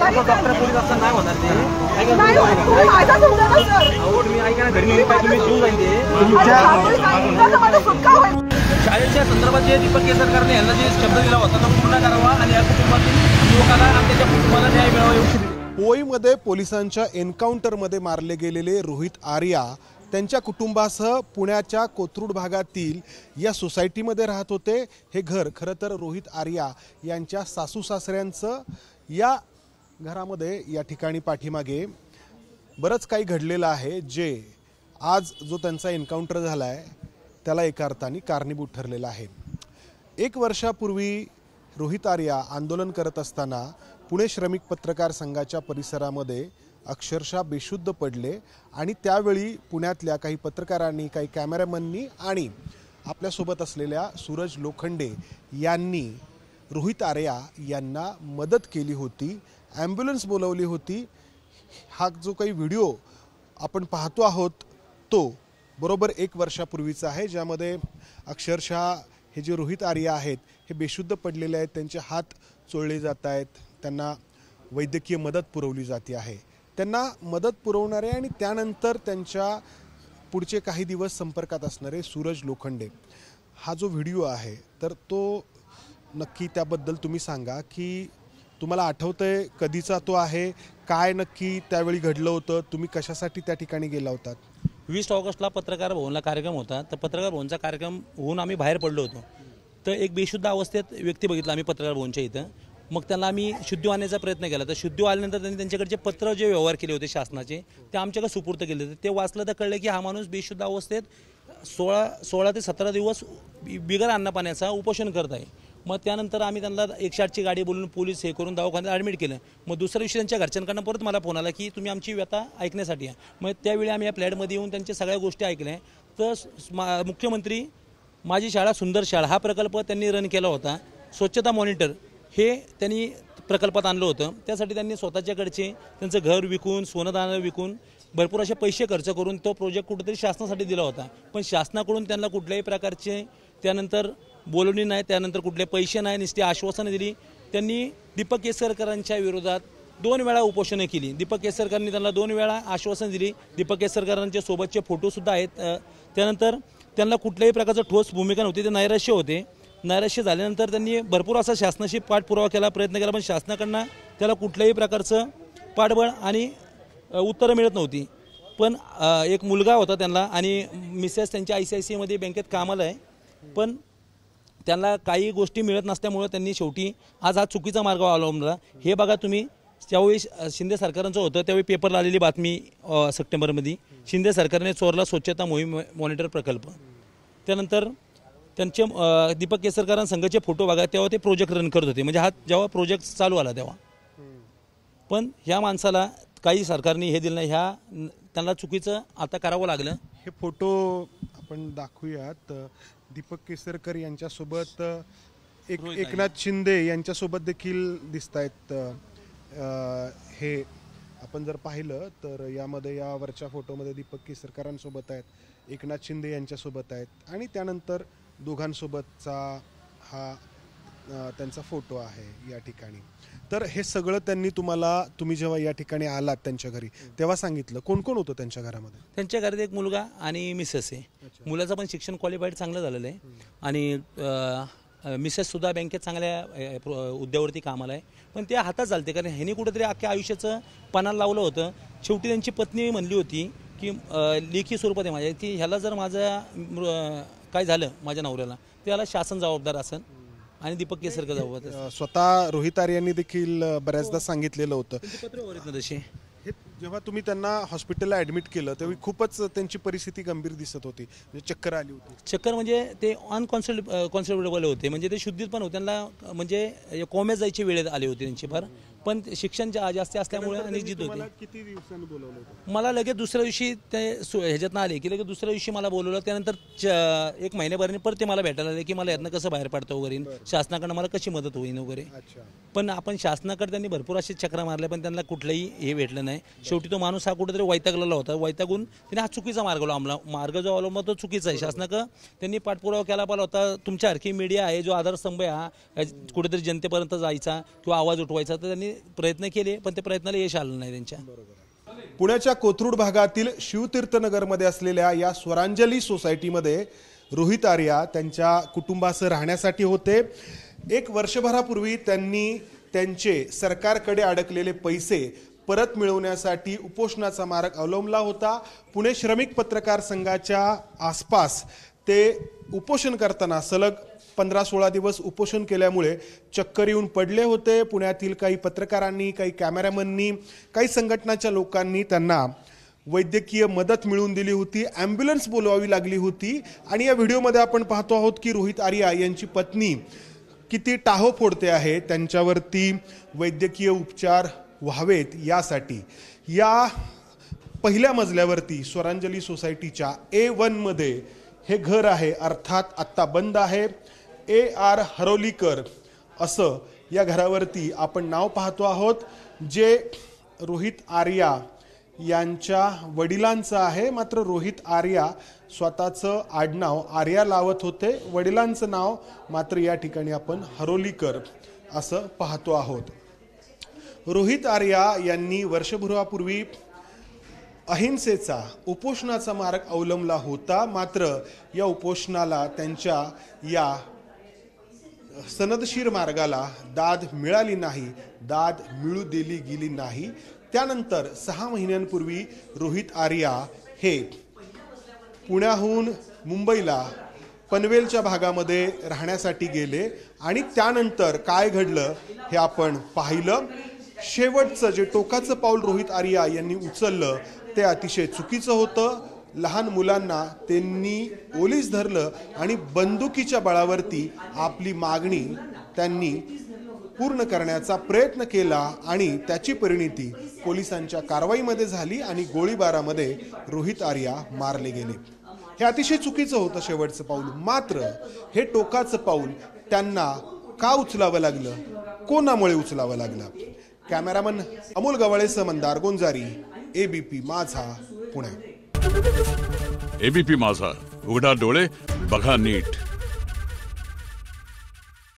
Doctor police असं नाही होणार ते. मी ऐका ना, घरी नेली पाहिजे, तुम्ही शिव जाईल ते. शाळेच्या संदर्भात जे दीपक केसरकरने यांना जे शब्द दिला होता तो पूर्ण करावा आणि या कुटुंबातील युवकाला आणि त्याच्या कुटुंबाला न्याय मिळावा एवढी. पोईमध्ये पोलिसांच्या एन्काउंटरमध्ये मारले गेलेले रोहित आर्या त्यांच्या कुटुंबासह पुण्याच्या कोथरूड भागातील या सोसायटीमध्ये राहत होते. हे घर खरं तर रोहित आर्या यांच्या सासू सासऱ्यांचं. या घरामध्ये या ठिकाणी पाठीमागे बरंच काही घडलेलं आहे, जे आज जो त्यांचा एन्काउंटर झाला आहे त्याला एका अर्थाने कारणीभूत ठरलेला आहे. 1 वर्षापूर्वी रोहित आर्या आंदोलन करत असताना पुणे श्रमिक पत्रकार संघाच्या परिसरामध्ये अक्षरशः बेशुद्ध पडले आणि त्यावेळी पुण्यातल्या काही पत्रकारांनी, काही कॅमेरामॅननी आणि आपल्यासोबत असलेल्या सूरज लोखंडे यांनी रोहित आर्या यांना मदत केली होती, ॲम्ब्युलन्स बोलवली होती. हा जो काही व्हिडिओ आपण पाहतो आहोत तो बरोबर 1 वर्षापूर्वीचा आहे, ज्यामध्ये अक्षरशः हे जे रोहित आर्या आहेत हे बेशुद्ध पडलेले आहेत, त्यांचे हात चोळले जात आहेत, त्यांना वैद्यकीय मदत पुरवली जाते आहे. त्यांना मदत पुरवणारे आणि त्यानंतर त्यांच्या पुढचे काही दिवस संपर्कात असणारे सूरज लोखंडे, हा जो व्हिडिओ आहे तर तो नक्की त्याबद्दल तुम्ही सांगा की तुम्हाला आठवतंय कधीचा तो आहे, काय नक्की त्यावेळी घडलं होतं, तुम्ही कशासाठी त्या ठिकाणी गेला होतात? 20 ऑगस्टला पत्रकार भवनला कार्यक्रम होता. तर पत्रकार भवनचा कार्यक्रम होऊन आम्ही बाहेर पडलो होतो. तर एक बेशुद्ध अवस्थेत व्यक्ती बघितला आम्ही पत्रकार भवनच्या इथं. मग त्यांना आम्ही शुद्धी आणण्याचा प्रयत्न केला. तर शुद्धी आल्यानंतर त्यांनी त्यांच्याकडचे पत्र जे व्यवहार केले होते शासनाचे ते आमच्याकडे सुपूर्त केले होते. ते वाचलं तर कळलं की हा माणूस बेशुद्ध अवस्थेत 16 ते 17 दिवस बिगर अन्न पाण्याचा उपोषण करत आहे. मग त्यानंतर आम्ही त्यांना 108ची गाडी बोलून पोलीस हे करून दवाखान्यात ॲडमिट केलं. मग दुसऱ्या दिवशी त्यांच्या घरच्यांकडनं परत मला फोन आला की तुम्ही आमची व्यथा ऐकण्यासाठी या. मग त्यावेळी आम्ही या फ्लॅटमध्ये येऊन त्यांच्या सगळ्या गोष्टी ऐकल्या. तर मुख्यमंत्री माझी शाळा सुंदर शाळा हा प्रकल्प त्यांनी रन केला होता. स्वच्छता मॉनिटर हे त्यांनी प्रकल्पात आणलं होतं. त्यासाठी त्यांनी स्वतःच्याकडचे त्यांचं घर विकून, सोनंदाणं विकून भरपूर असे पैसे खर्च करून तो प्रोजेक्ट कुठेतरी शासनासाठी दिला होता. पण शासनाकडून त्यांना कुठल्याही प्रकारचे त्यानंतर बोलवणी नाही, त्यानंतर कुठले पैसे नाही, नुसती आश्वासनं दिली. त्यांनी दीपक केसरकरांच्या विरोधात 2 वेळा उपोषणं केली. दीपक केसरकरांनी त्यांना 2 वेळा आश्वासन दिली. दीपक केसरकरांच्या सोबतचे फोटोसुद्धा आहेत. त्यानंतर त्यांना कुठल्याही प्रकारचं ठोस भूमिका नव्हती, ते नैराश्य होते. नैराश्य झाल्यानंतर त्यांनी भरपूर असा शासनाशी पाठपुरावा केला, प्रयत्न केला, पण शासनाकडनं त्याला कुठल्याही प्रकारचं पाठबळ आणि उत्तरं मिळत नव्हती. पण एक मुलगा होता त्यांना आणि मिसेस त्यांच्या ICICI बँकेत कामाला आहे. पण त्यांना काही गोष्टी मिळत नसल्यामुळे त्यांनी शेवटी आज हा चुकीचा मार्ग अवलंबला. हे बघा तुम्ही, त्यावेळी शिंदे सरकारांचं होतं त्यावेळी पेपरला आलेली बातमी सप्टेंबरमध्ये, शिंदे सरकारने चोरला स्वच्छता मोहीम मॉनिटर प्रकल्प. त्यानंतर त्यांचे दीपक केसरकरांसंघाचे फोटो बघा, तेव्हा ते प्रोजेक्ट रन करत होते. म्हणजे हा जेव्हा प्रोजेक्ट चालू आला तेव्हा. पण ह्या माणसाला काही सरकारने हे दिलं नाही, त्यांना चुकीचं आता करावं लागलं. हे फोटो आपण दाखवूयात. दीपक केसरकर यांच्यासोबत एकनाथ शिंदे यांच्यासोबत देखील दिसत आहेत. हे आपण जर पाहिलं तर यामध्ये या वरच्या फोटोमध्ये दीपक केसरकरांसोबत आहेत, एकनाथ शिंदे यांच्यासोबत आहेत आणि त्यानंतर दोघांसोबतचा हा त्यांचा फोटो आहे या ठिकाणी. तर हे सगळं त्यांनी तुम्ही जेव्हा या ठिकाणी आलात त्यांच्या घरी तेव्हा सांगितलं? कोण कोण होतं त्यांच्या घरामध्ये? त्यांच्या घरात एक मुलगा आणि मिसेस आहे. मुलाचं पण शिक्षण क्वालिफाईड चांगलं झालेलं आहे आणि मिसेस सुद्धा बँकेत चांगल्या हुद्द्यावरती कामाला आहे. पण ते हातात चालते, कारण ह्यांनी कुठेतरी अख्ख्या आयुष्याचं पणाला लावलं होतं. शेवटी त्यांची पत्नी म्हणली होती की लेखी स्वरूपात आहे माझ्या, की ह्याला जर माझं काय झालं माझ्या नवऱ्याला त्याला शासन जबाबदार असेल आणि दीपक केसरकर जबाबदार. स्वतः रोहित आर्यांनी देखील बऱ्याचदा सांगितलेलं होतं. तसे जेव्हा तुम्ही त्यांना हॉस्पिटलला ॲडमिट केलं त्यावेळी खूपच त्यांची परिस्थिती गंभीर दिसत होती, चक्कर आली होती. चक्कर म्हणजे ते कॉन्स्टेबल होते, म्हणजे ते शुद्धीत पण होते. त्यांना म्हणजे कोम्यात जायची वेळ आली होती त्यांची फार. पण शिक्षण जास्त असल्यामुळे आणि जिद्द होती. किती दिवसांनी बोलवलं होतं? मला लगेच दुसऱ्या दिवशी ते ह्याच्यातनं आले की लगेच दुसऱ्या दिवशी मला बोलवलं. त्यानंतर 1 महिन्याभराने परत ते मला भेटायला आले की मला यातनं कसं बाहेर पडतं वगैरे, शासनाकडनं मला कशी मदत होईल वगैरे. पण आपण शासनाकडे त्यांनी भरपूर असे चक्रा मारले पण त्यांना कुठलंही हे भेटलं नाही. शेवटी तो माणूस हा कुठेतरी वैतागलेला होता. वैतागून त्याने हा चुकीचा मार्ग जो अवलंबला तो चुकीचा आहे. शासनाकडं त्यांनी पाठपुरावा केला पाहिला होता. तुमच्यासारखी मीडिया आहे जो आधारस्तंभ आहे, हा कुठेतरी जनतेपर्यंत जायचा किंवा आवाज उठवायचा, तर त्यांनी प्रयत्न केले, पण ते प्रयत्नाला यश आलं नाही त्यांच्या. पुण्याच्या कोथरूड भागातील शिवतीर्थनगरमध्ये असलेल्या या स्वरांजली सोसायटीमध्ये रोहित आर्या त्यांच्या कुटुंबासह राहण्यासाठी होते. 1 वर्षभरापूर्वी त्यांनी त्यांचे सरकारकडे अडकलेले पैसे परत मिळवण्यासाठी उपोषणाचा मार्ग अवलंबला होता. पुणे श्रमिक पत्रकार संघाच्या आसपास ते उपोषण करताना सलग 15-16 दिवस उपोषण केल्यामुळे चक्कर येऊन पडले होते. पुण्यातील काही पत्रकारांनी, काही कॅमेरामननी, काही संघटनाच्या लोकांनी त्यांना वैद्यकीय मदत मिळवून दिली होती. ॲम्ब्युलन्स बोलवावी लागली होती. आणि या व्हिडिओमध्ये आपण पाहतो आहोत की रोहित आर्या यांची पत्नी किती टाहो फोडते आहे त्यांच्यावरती वैद्यकीय उपचार व्हावेत यासाठी. या पहिल्या मजल्यावरती स्वरांजली सोसायटीच्या A1 मध्ये हे घर आहे, अर्थात आत्ता बंद आहे. AR हरोलीकर असं या घरावरती आपण नाव पाहतो आहोत, जे रोहित आर्या यांच्या वडिलांचं आहे. मात्र रोहित आर्या स्वतःचं आडनाव आर्या लावत होते, वडिलांचं नाव मात्र या ठिकाणी आपण हरोलीकर असं पाहतो आहोत. रोहित आर्या यांनी वर्षभरापूर्वी अहिंसेचा उपोषणाचा मार्ग अवलंबला होता. मात्र या उपोषणाला, त्यांच्या या सनदशीर मार्गाला दाद मिळाली नाही, दाद मिळू दिली गेली नाही. त्यानंतर 6 महिन्यांपूर्वी रोहित आर्या हे पुण्याहून मुंबईला पनवेलच्या भागामध्ये राहण्यासाठी गेले आणि त्यानंतर काय घडलं हे आपण पाहिलं. शेवटचं जे टोकाचं पाऊल रोहित आर्या यांनी उचललं ते अतिशय चुकीचं होतं. लहान मुलांना त्यांनी ओलीस धरलं आणि बंदुकीच्या बळावरती आपली मागणी त्यांनी पूर्ण करण्याचा प्रयत्न केला आणि त्याची परिणिती पोलिसांच्या कारवाईमध्ये झाली आणि गोळीबारामध्ये रोहित आर्या मारले गेले. हे अतिशय चुकीचं होतं शेवटचं पाऊल. मात्र हे टोकाचं पाऊल त्यांना का उचलावं लागलं, कोणामुळे उचलावं लागलं? कॅमेरामन अमोल गवाळेसह मंदार गोंजारी, ABP माझा, पुणे. ABP माझा, उघडा डोळे बघा नीट.